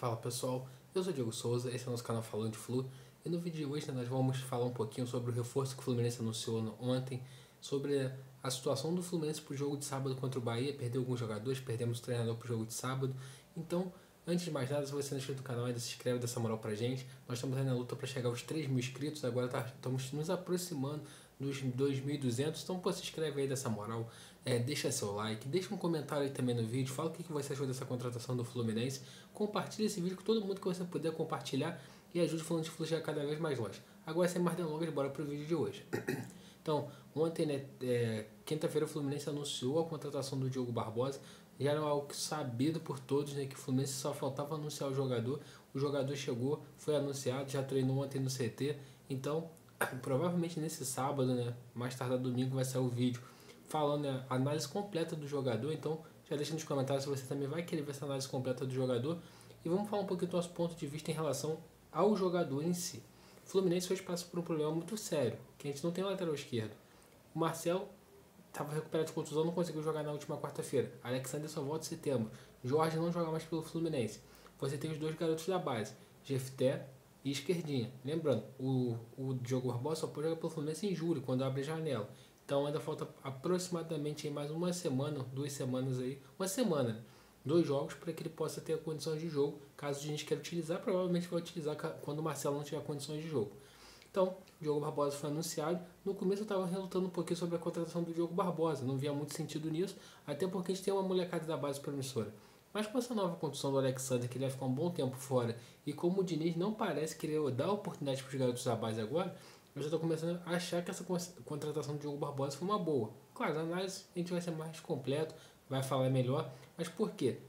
Fala pessoal, eu sou o Diego Souza, esse é o nosso canal Falando de Flu e no vídeo de hoje nós vamos falar um pouquinho sobre o reforço que o Fluminense anunciou ontem, sobre a situação do Fluminense para o jogo de sábado contra o Bahia. Perdeu alguns jogadores, perdemos o treinador para o jogo de sábado. Então, antes de mais nada, se você não é inscrito no canal ainda, se inscreve, dessa moral pra gente. Nós estamos aí na luta para chegar aos 3.000 inscritos, agora estamos nos aproximando dos 2.200, então pô, se inscreve aí, dessa moral, deixa seu like, deixa um comentário aí também no vídeo, fala o que você achou dessa contratação do Fluminense, compartilha esse vídeo com todo mundo que você puder compartilhar e ajude o Falando de Flu a chegar cada vez mais longe. Agora, sem mais delongas, bora pro vídeo de hoje. Então, ontem, quinta-feira, o Fluminense anunciou a contratação do Diogo Barbosa. Já era algo sabido por todos, que o Fluminense só faltava anunciar o jogador chegou, foi anunciado, já treinou ontem no CT, então provavelmente nesse sábado, mais tarde domingo, vai sair o vídeo falando a análise completa do jogador. Então já deixa nos comentários se você também vai querer ver essa análise completa do jogador, e vamos falar um pouquinho do nosso ponto de vista em relação ao jogador em si. O Fluminense hoje passa por um problema muito sério, que a gente não tem lateral esquerdo. O Marcelo estava recuperado de contusão, não conseguiu jogar na última quarta-feira. Alexander só volta em setembro. Jorge não joga mais pelo Fluminense. Você tem os dois garotos da base, Jefté e Esquerdinha. Lembrando, o Diogo Barbosa só pode jogar pelo Fluminense em julho, quando abre a janela. Então ainda falta aproximadamente mais uma semana, 2 semanas aí, uma semana, 2 jogos para que ele possa ter a condição de jogo. Caso a gente queira utilizar, provavelmente vai utilizar quando o Marcelo não tiver condições de jogo. Então, o Diogo Barbosa foi anunciado. No começo eu estava relutando um pouquinho sobre a contratação do Diogo Barbosa, não via muito sentido nisso, até porque a gente tem uma molecada da base promissora. Mas com essa nova condição do Alexander, que ele vai ficar um bom tempo fora, e como o Diniz não parece querer dar oportunidade para os garotos da base agora, eu já estou começando a achar que essa contratação do Diogo Barbosa foi uma boa. Claro, a análise a gente vai ser mais completo, vai falar melhor, mas por quê?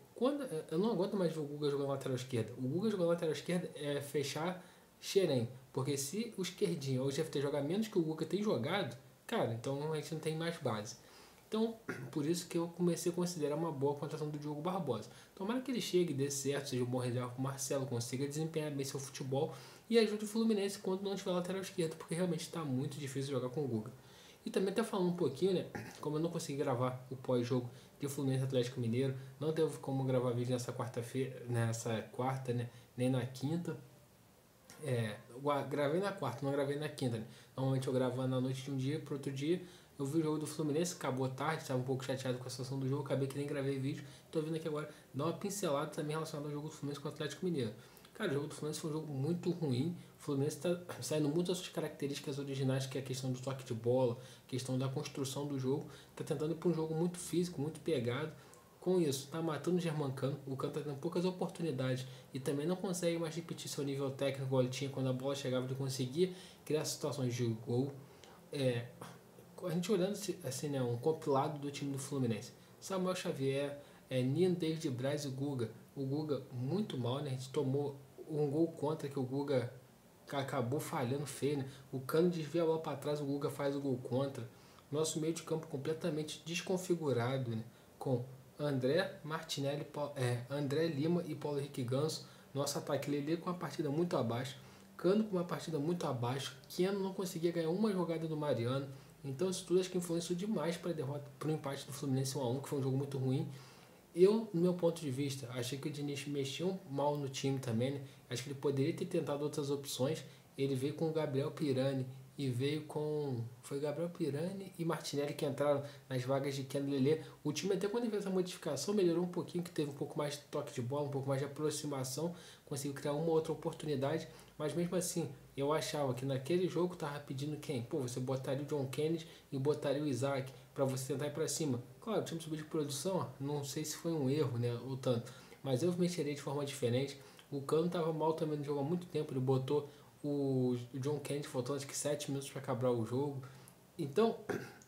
Eu não aguento mais ver o Guga jogando lateral esquerda. O Guga jogando lateral esquerda é fechar Xerém, porque se o Esquerdinho ou o GFT jogar menos que o Guga tem jogado, cara, então a gente não tem mais base. Então, por isso que eu comecei a considerar uma boa contratação do Diogo Barbosa. Tomara que ele chegue, dê certo, seja um bom reserva para o Marcelo, consiga desempenhar bem seu futebol e ajude o Fluminense quando não tiver lateral esquerdo, porque realmente está muito difícil jogar com o Guga. E também até falando um pouquinho, como eu não consegui gravar o pós-jogo de Fluminense Atlético Mineiro, não teve como gravar vídeo nessa quarta-feira, nessa quarta, nem na quinta. Eu gravei na quarta, não gravei na quinta. Normalmente eu gravo na noite de um dia para outro dia. Eu vi o jogo do Fluminense, acabou tarde, estava um pouco chateado com a situação do jogo, acabei que nem gravei vídeo. Estou vindo aqui agora dar uma pincelada também relacionada ao jogo do Fluminense com o Atlético Mineiro. Cara, o jogo do Fluminense foi um jogo muito ruim. O Fluminense está saindo muito das suas características originais, que é a questão do toque de bola, questão da construção do jogo. Está tentando ir para um jogo muito físico, muito pegado. Com isso, está matando o Germancano. O Cano está tendo poucas oportunidades e também não consegue mais repetir seu nível técnico igual ele tinha quando a bola chegava. Ele conseguia criar situações de gol. A gente olhando assim, um compilado do time do Fluminense: Samuel Xavier, Nino, David Braz e Guga. O Guga muito mal, a gente tomou um gol contra que o Guga acabou falhando feio. O Cano desvia a bola para trás, o Guga faz o gol contra. Nosso meio de campo completamente desconfigurado, com André Martinelli, André Lima e Paulo Henrique Ganso. Nosso ataque, Lelê com uma partida muito abaixo, Cano com uma partida muito abaixo, Keno não conseguia ganhar uma jogada do Mariano. Então isso tudo acho que influenciou demais para a derrota, para o empate do Fluminense 1-1, que foi um jogo muito ruim. Eu, no meu ponto de vista, achei que o Diniz mexeu mal no time também, Acho que ele poderia ter tentado outras opções. Ele veio com o Gabriel Pirani e veio com... Foi Gabriel Pirani e Martinelli que entraram nas vagas de Keno e Lelê. O time, até quando ele fez essa modificação, melhorou um pouquinho, que teve um pouco mais de toque de bola, um pouco mais de aproximação, conseguiu criar uma outra oportunidade, mas mesmo assim, eu achava que naquele jogo tava pedindo quem? Você botaria o John Kennedy e botaria o Isaac para você tentar ir para cima. Claro, o time subiu de produção, não sei se foi um erro, ou tanto, mas eu mexeria de forma diferente. O Cano estava mal também no jogo há muito tempo, ele botou o John Kennedy faltando acho que 7 minutos para acabar o jogo. Então,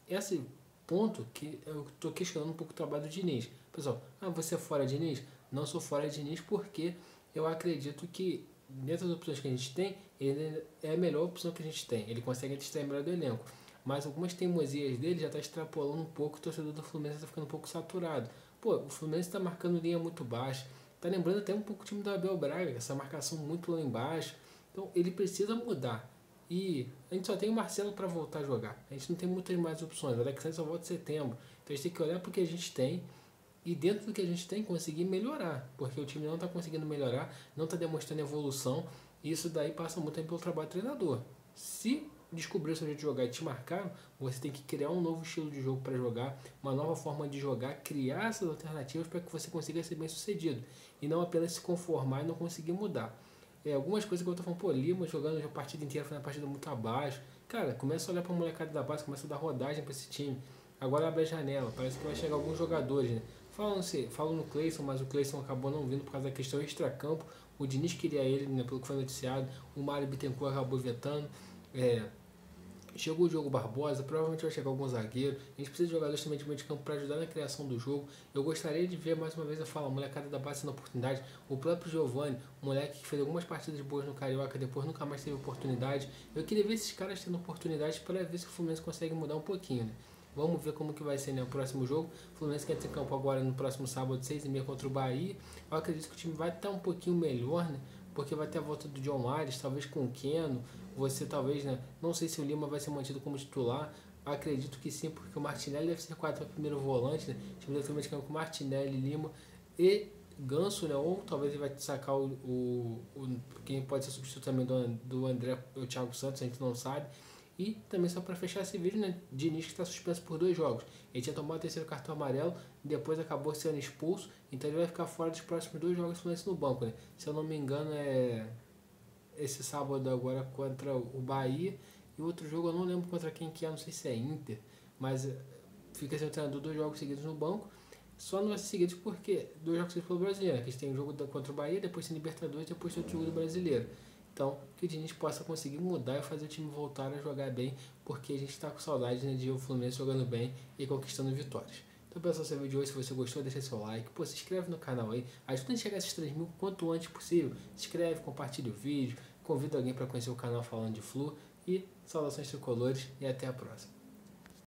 esse ponto que eu estou questionando um pouco o trabalho do Diniz. Pessoal, você é fora de Diniz? Não sou fora de Diniz porque eu acredito que dentro das opções que a gente tem, ele é a melhor opção que a gente tem. Ele consegue distrair melhor do elenco. Mas algumas teimosias dele já está extrapolando um pouco, o torcedor do Fluminense está ficando um pouco saturado. O Fluminense está marcando linha muito baixa. Está lembrando até um pouco o time do Abel Braga, essa marcação muito lá embaixo. Então ele precisa mudar. E a gente só tem o Marcelo para voltar a jogar. A gente não tem muitas mais opções. O Alexandre só volta em setembro. Então a gente tem que olhar para o que a gente tem e dentro do que a gente tem, conseguir melhorar, porque o time não está conseguindo melhorar, não está demonstrando evolução, e isso daí passa muito pelo trabalho do treinador. Se descobrir o seu jeito de jogar e te marcaram, você tem que criar um novo estilo de jogo para jogar, uma nova forma de jogar, criar essas alternativas para que você consiga ser bem sucedido, e não apenas se conformar e não conseguir mudar. Algumas coisas que eu tô falando, pô, Lima jogando a partida inteira, fazendo a partida muito abaixo. Cara, começa a olhar pra molecada da base, começa a dar rodagem pra esse time. Agora abre a janela, parece que vai chegar alguns jogadores, né? Falam no Cleison, mas o Cleison acabou não vindo por causa da questão extra-campo. O Diniz queria ele, né, pelo que foi noticiado. O Mário Bittencourt acabou vetando. Chegou o Diogo Barbosa, provavelmente vai chegar algum zagueiro. A gente precisa de jogadores também de meio de campo para ajudar na criação do jogo. Eu gostaria de ver, mais uma vez eu falo, a molecada da base tendo oportunidade. O próprio Giovani, moleque que fez algumas partidas boas no Carioca, depois nunca mais teve oportunidade. Eu queria ver esses caras tendo oportunidade para ver se o Fluminense consegue mudar um pouquinho, né? Vamos ver como que vai ser, né, o próximo jogo. O Fluminense quer ter campo agora no próximo sábado, 6h30 contra o Bahia. Eu acredito que o time vai estar um pouquinho melhor, né? Porque vai ter a volta do John Ares, talvez com o Keno. Você talvez, né? Não sei se o Lima vai ser mantido como titular. Acredito que sim, porque o Martinelli deve ser quadro para primeiro volante, né? O time do Fluminense com Martinelli, Lima e Ganso, né? Ou talvez ele vai sacar quem pode ser substituto também do André, o Thiago Santos, a gente não sabe. E também só para fechar esse vídeo, né? Diniz que está suspenso por 2 jogos. Ele tinha tomado o terceiro cartão amarelo, depois acabou sendo expulso, então ele vai ficar fora dos próximos 2 jogos do Fluminense no banco, né? Se eu não me engano é esse sábado agora contra o Bahia, e outro jogo eu não lembro contra quem que é, não sei se é Inter, mas fica sendo treinador 2 jogos seguidos no banco. Só não vai ser seguidos porque 2 jogos seguidos pelo Brasileiro, que a gente tem o jogo contra o Bahia, depois tem Libertadores, depois tem o jogo do Brasileiro. Então, que o Diniz possa conseguir mudar e fazer o time voltar a jogar bem, porque a gente está com saudade, né, de o Fluminense jogando bem e conquistando vitórias. Então, pessoal, esse vídeo de hoje, se você gostou, deixa seu like, pô, se inscreve no canal aí, ajuda a chegar a esses 3.000 quanto antes possível. Se inscreve, compartilha o vídeo, convida alguém para conhecer o canal Falando de Flu, e saudações tricolores e até a próxima.